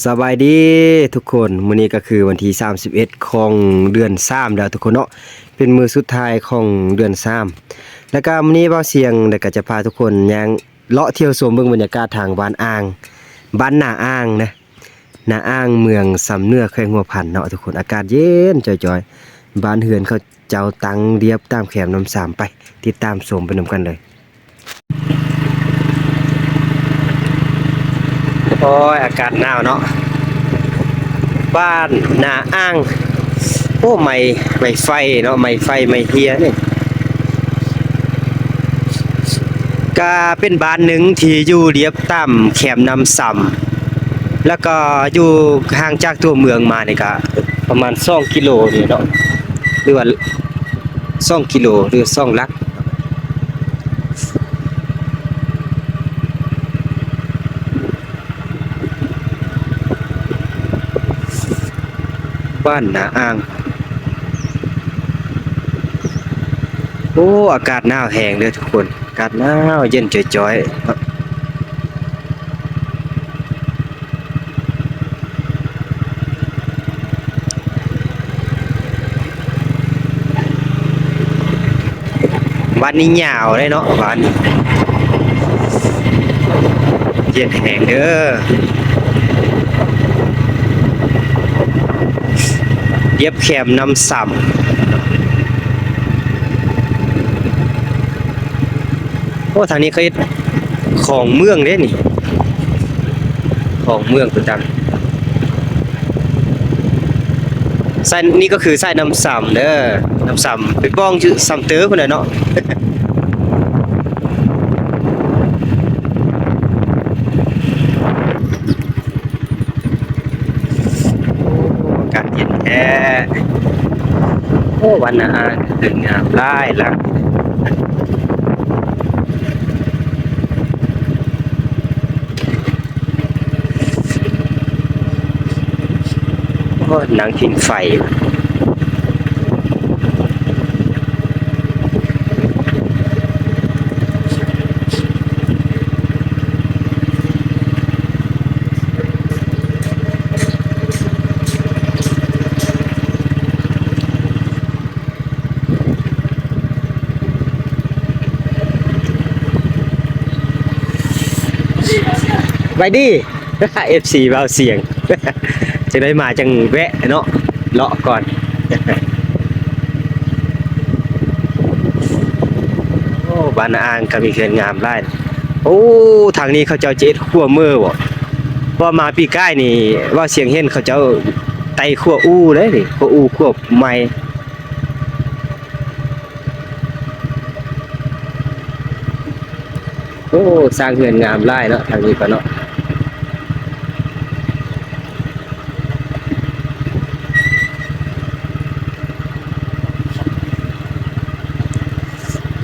สบายดีทุกคนมื้อนี้ก็คือวันที่31ของเดือน3แล้วทุกคนเนาะเป็นมื้อสุดท้ายของเดือน3แล้วก็มื้อนี้เว้าเสียงแล้วก็จะพาทุกคนย่างเลาะเที่ยวชมเบิ่งบรรยากาศทางบ้านอ่างบ้านนาอ่างนะนาอ่างเมืองสำเนือแขวงหัวพันเนาะทุกคนอากาศเย็นจ่อยๆบ้านเฮือนเขาเจ้าตังเรียบตามแคมน้ำสามไปติดตามชมไปนำกันเลยโอ้ยอากาศหนาวเนาะบ้านนาอ่างโอ้ไม่ไฟเนาะไม่ไฟไม่เฮียนี่ก็เป็นบ้านหนึ่งที่อยู่เรียบตามแคมน้ำส่ำแล้วก็อยู่ห่างจากตัวเมืองมานี่ก็ประมาณ2กิโลนี่เนาะหรือว่า2กิโลหรือ2ลักบ้านนาอ่างโอ้อากาศหนาวแห้งเลยทุกคนอากาศหนาวเย็นจ่อยๆวันนี้หนาวเลยเนาะวันนี้เย็นแห้งเด้อเรียบแคมน้ำส่ำโอ้ทางนี้เขาเฮ็ดของเมืองเด้นี่ของเมืองประจำไส้นี่ก็คือไส้น้ำส่ำเด้อน้ำส่ำไปบ้องชื่อส่ำเต๋อคนน่ะเนาะอากาศเย็นแท้โอ้วันอาหารถึงงามหลายหลังโอ้หนังผิงไฟไปดิ FC เบาเสียง จะได้มาจังแวะเนาะเลาะก่อน โอ้บ้านอ่างก็มีเขื่อนงามหลายโอ้ทางนี้เขาเจ้าเจ็ดขั้วมือบ่ว่ามาปีใกล้นี่ว่าเสียงเห็นเขาเจ้าไต่ขั้วอู้เลยนี่ขั้วอู้ขั้วใหม่โอ้สร้างเขื่อนงามหลายเนาะทางนี้ก็เนาะ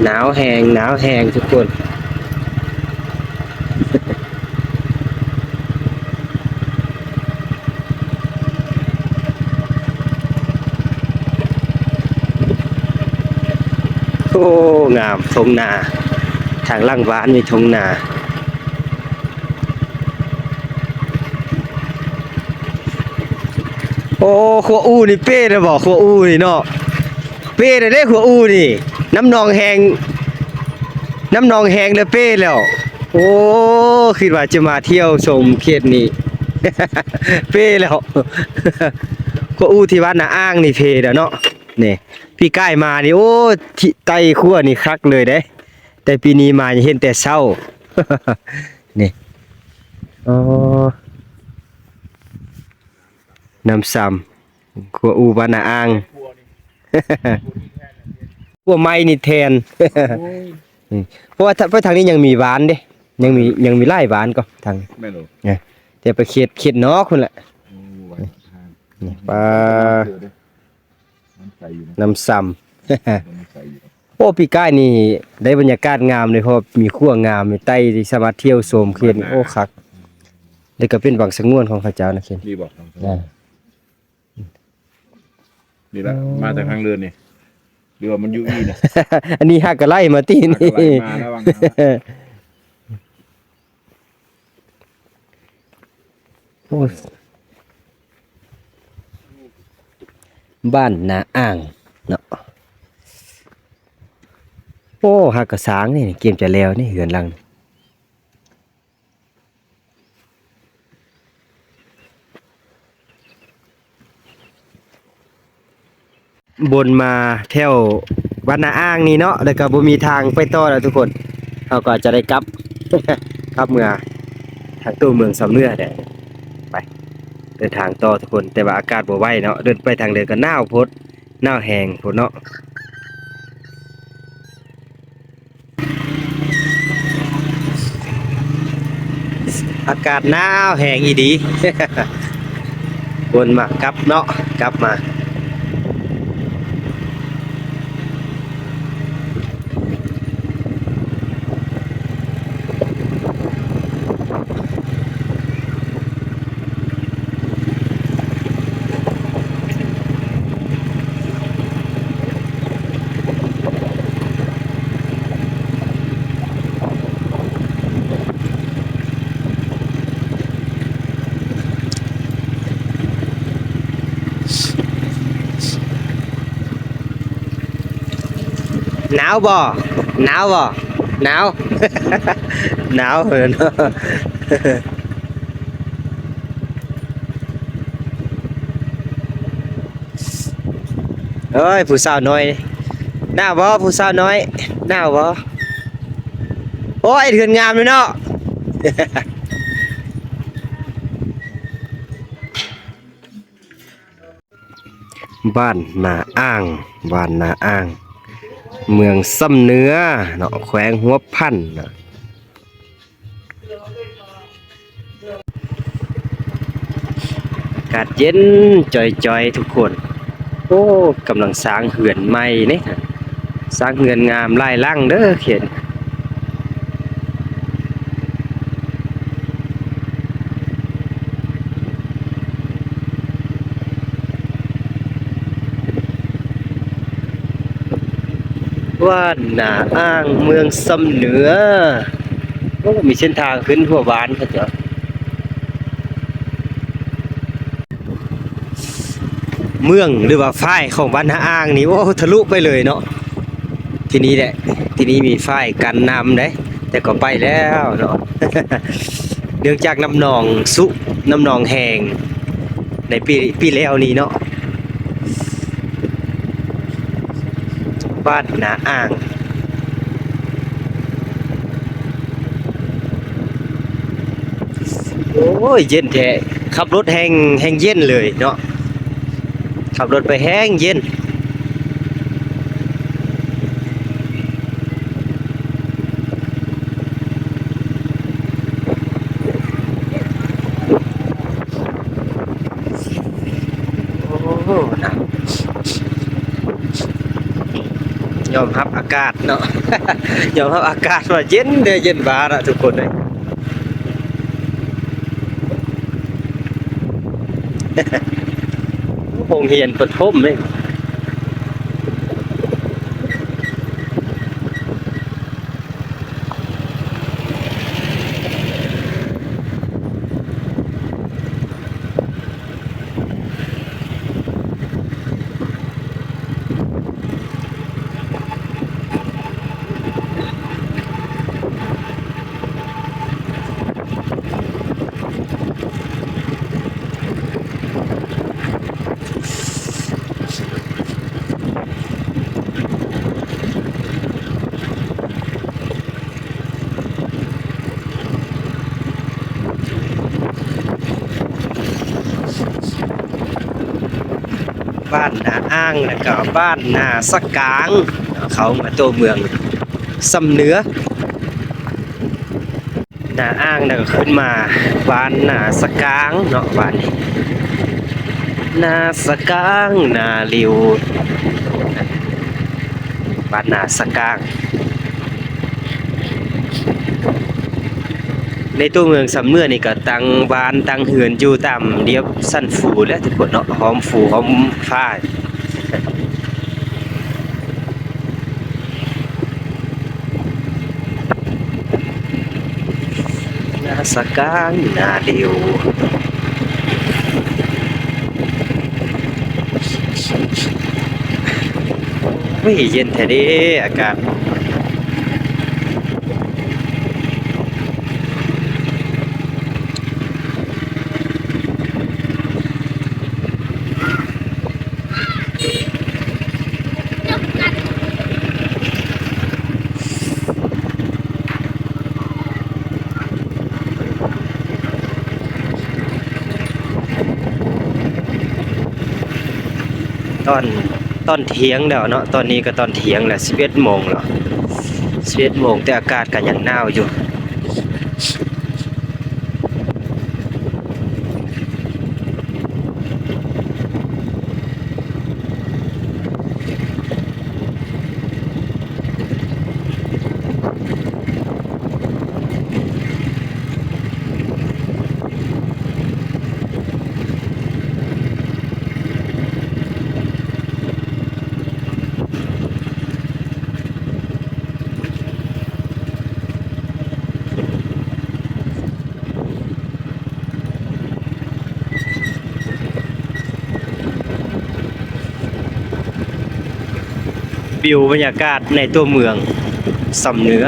หนาวแหงทุกคนโอ้งามทงนาทางล่างบ้านมีทงนาโอ้ขัวอู้นี่เป้เลยบอกขัวอู้นี่เนาะเป้เลยได้ขัวอู้นี่น้ำนองแหงเลยเป้แล้วโอ้คิดว่าจะมาเที่ยวชมเขตนี้ เป้แล้วขัวอู้ที่บ้านนาอ่างนี่เพเด้อเนาะนี่พี่ใกล้มานี่โอ้ที่ไต้ขัวนี่คักเลยเด้แต่ปีนี้มาเห็นแต่เช้า นี่อ๋อน้ำซ้ำขัวอูบ้านนาอ่าง ขัวไม้นี่แทน เพราะว่าทางนี้ยังมีหวานเด้ยังมีไร่หวานก็ทางไม่รู้เนี่ยแต่ไปเขตนอกคุณแหละนี่ปลาน้ำซ้ำ โอ้ปีก้ายนี่ได้บรรยากาศงามเลยเพราะมีขั้วงามมีไต้ที่สามารถเที่ยวชมเขตโอ้คักแล้วก็เป็นบางสงวนของเขาเจ้านะเขตรีบอกนี่ละมาจากทางเรือนนี่เรือมันอยู่อีนะ อันนี้ฮักกะไล่มาตีนี่มาระวังโอ้ บ้านนาอ่างเนาะโอ้หักกระสางนี่เกมจะแล้วนี่เหือนหลังบนมาแถวบ้านนาอ่างนี่เนาะแล้วก็บ่มีทางไปต่อแล้วทุกคนเราก็จะได้กลับ กลับเมืองทางตัวเมืองสำเนื้อได้ไปเดินทางต่อทุกคนแต่ว่าอากาศบ่ไหวเนาะเดินไปทางเดินก็หนาวโพดหนาวแห้งโพดเนาะอากาศหนาวแห้งอีดี วนมากลับเนาะกลับมาหนาวบ่หนาวบ่หนาว หนาวเหรอเนาะ เอ้ยผู้สาวน้อยหนาวบ่ผู้สาวน้อยหนาวบ่โอ้ยเถื่อนงามเลยเนาะ บ้านนาอ่างบ้านนาอ่างเมืองซ้ำเหนื้อเนาะแขวงหัวพันเนาะอากาศเย็นจ่อยๆทุกคนโอ้กำลังสร้างเหือนใหม่นี่สร้างเหือนงามหลายหลังเด้อเขียนบ้านนาอ่างเมืองซ้ำเหนือโอ้มีเส้นทางขึ้นหัวบ้านเขาเจ้า เมืองหรือว่าฝ้ายของบ้านนาอ่างนี่โอ้ทะลุไปเลยเนาะทีนี้แหละทีนี้มีฝ้ายกันน้ำได้แต่ก็ไปแล้วเนาะ เนื่องจากน้ำหนองสุน้ำหนองแห้งในปีแล้วนี้เนาะบ้านนาอ่างโอ้ยเย็นแท้ขับรถแห้งเย็นเลยเนาะขับรถไปแห้งเย็นโอ้โหนะยอมรับอากาศเนาะ ยอมรับอากาศว่าเย็นเด้อเย็นบาระทุกคนเลย โรงเรียนประถมเลยบ้านนาอ่างแล้วก็บ้านนาสะกางเขามาตัวเมืองสำเหนือนาอ่างแล้วก็ขึ้นมาบ้านนาสะกางเนาะบ้านนี้นาสะกางนาลิวบ้านนาสะกางในตัวเมืองสำเนือนี่ก็ตั้งบ้านตั้งเหือนอยู่ตามเรียบสั้นฟูแล้วทุกคนเนาะหอมฟูหอมฟ้านาสะกางนาลิว เฮ้ยเย็นแท้เด้อากาศตอนตอนเที่ยงแล้วเนาะตอนนี้ก็ตอนเที่ยงแล้ว11โมงแล้ว11โมงแต่อากาศก็ยังหนาวอยู่วิวบรรยากาศในตัวเมืองสำเหนือ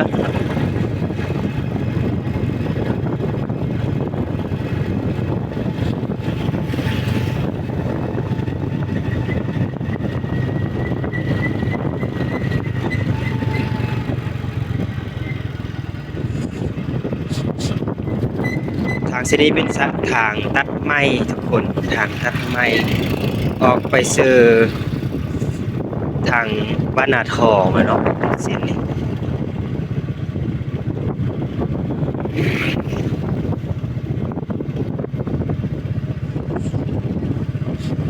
ทางเส้นนี้เป็นทางตัดไม้ทุกคนทางตัดไม้ออกไปเซอทางบ้านนาทองอะเนาะเส้นนี้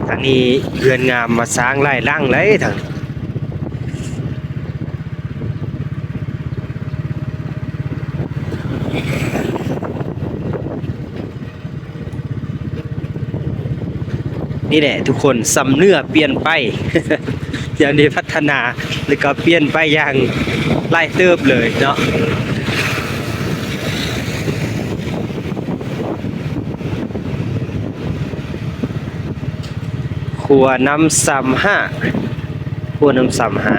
ทางนี้เรือนงามมาสร้างไร่ล่างเลยทางนี่แหละทุกคนสำเนื้อเปลี่ยนไป อย่างนี้พัฒนาแล้วก็เปลี่ยนไปอย่างไล่เติบเลยเนาะครัวน้ำซ้ำห้าครัวน้ำซ้ำห้า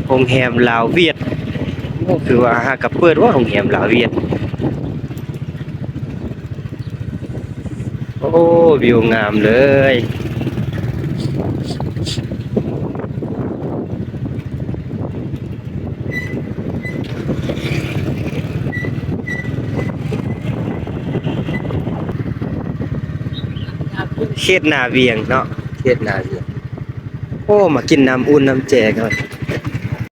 โรงแรมลาวเวียดก็คือว่าหากับเปิดว่าโรงแรมลาวเวียดโอ้วิวงามเลยเขตนาเวียงเนาะเขตนาเวียงโอ้มากินน้ำอุ่นน้ำแจกก่อน